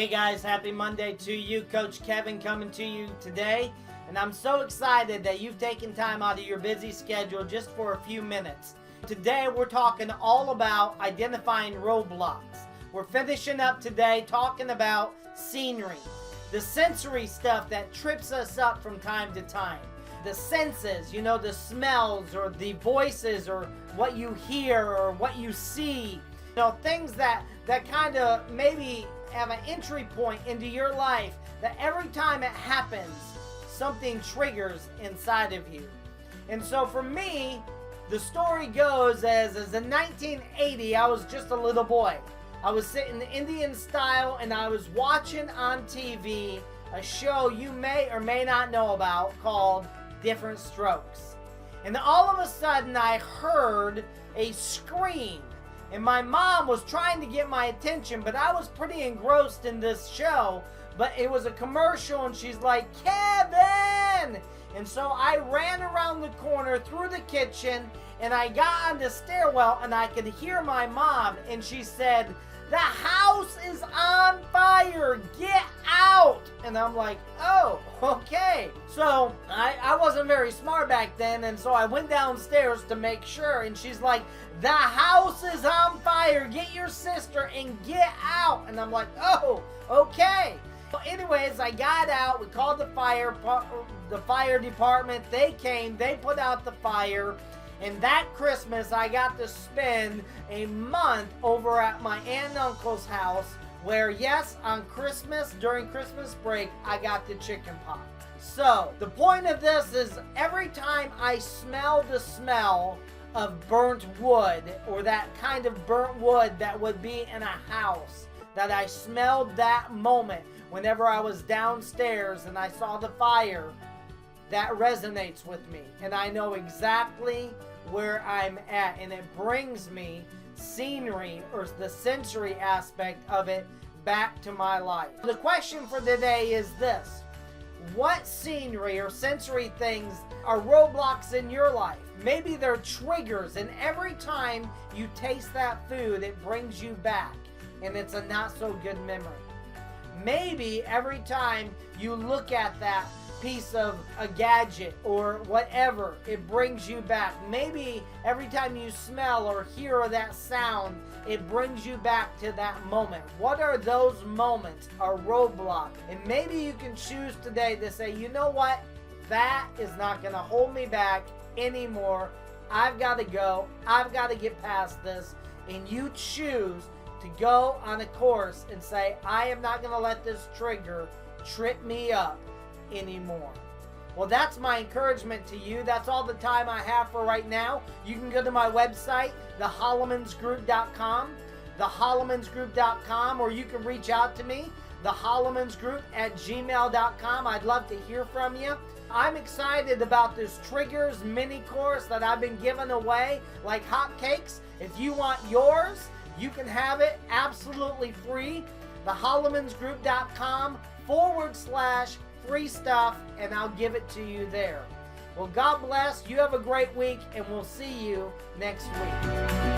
Hey guys, happy Monday to you. Coach Kevin coming to you today. And I'm so excited that you've taken time out of your busy schedule just for a few minutes. Today we're talking all about identifying roadblocks. We're finishing up today talking about scenery. The sensory stuff that trips us up from time to time. The senses, the smells or the voices or what you hear or what you see. Things that kind of maybe have an entry point into your life that every time it happens, something triggers inside of you. And so for me, the story goes as in 1980, I was just a little boy. I was sitting Indian style and I was watching on TV a show you may or may not know about called Different Strokes. And all of a sudden I heard a scream. And my mom was trying to get my attention, but I was pretty engrossed in this show. But it was a commercial, and she's like, "Kevin!" And so I ran around the corner through the kitchen, and I got on the stairwell, and I could hear my mom, and she said, "The house is on fire! Get out!" And I'm like, oh, okay. So I wasn't very smart back then, and so I went downstairs to make sure, and she's like, "The house is on fire! Get your sister and get out!" And I'm like, oh, okay. Well, anyways, I got out. We called the fire department. They came. They put out the fire. And that Christmas, I got to spend a month over at my aunt and uncle's house where, yes, on Christmas, during Christmas break, I got the chicken pox. So, the point of this is every time I smell the smell of burnt wood or that kind of burnt wood that would be in a house, that I smelled that moment whenever I was downstairs and I saw the fire, that resonates with me. And I know exactly where I'm at, and it brings me scenery or the sensory aspect of it back to my life. The question for today is this: what scenery or sensory things are roadblocks in your life? Maybe they're triggers, and every time you taste that food, it brings you back, and it's a not so good memory. Maybe every time you look at that piece of a gadget or whatever, it brings you back. Maybe every time you smell or hear that sound, it brings you back to that moment. What are those moments? A roadblock. And maybe you can choose today to say, you know what? That is not going to hold me back anymore. I've got to go. I've got to get past this. And you choose to go on a course and say, I am not going to let this trigger trip me up anymore. Well, that's my encouragement to you. That's all the time I have for right now. You can go to my website, thehallemansgroup.com, thehallemansgroup.com, or you can reach out to me, thehallemansgroup@gmail.com. I'd love to hear from you. I'm excited about this Triggers mini course that I've been giving away like hotcakes. If you want yours, you can have it absolutely free. thehallemansgroup.com/free stuff, and I'll give it to you there. Well, God bless. You have a great week, and we'll see you next week.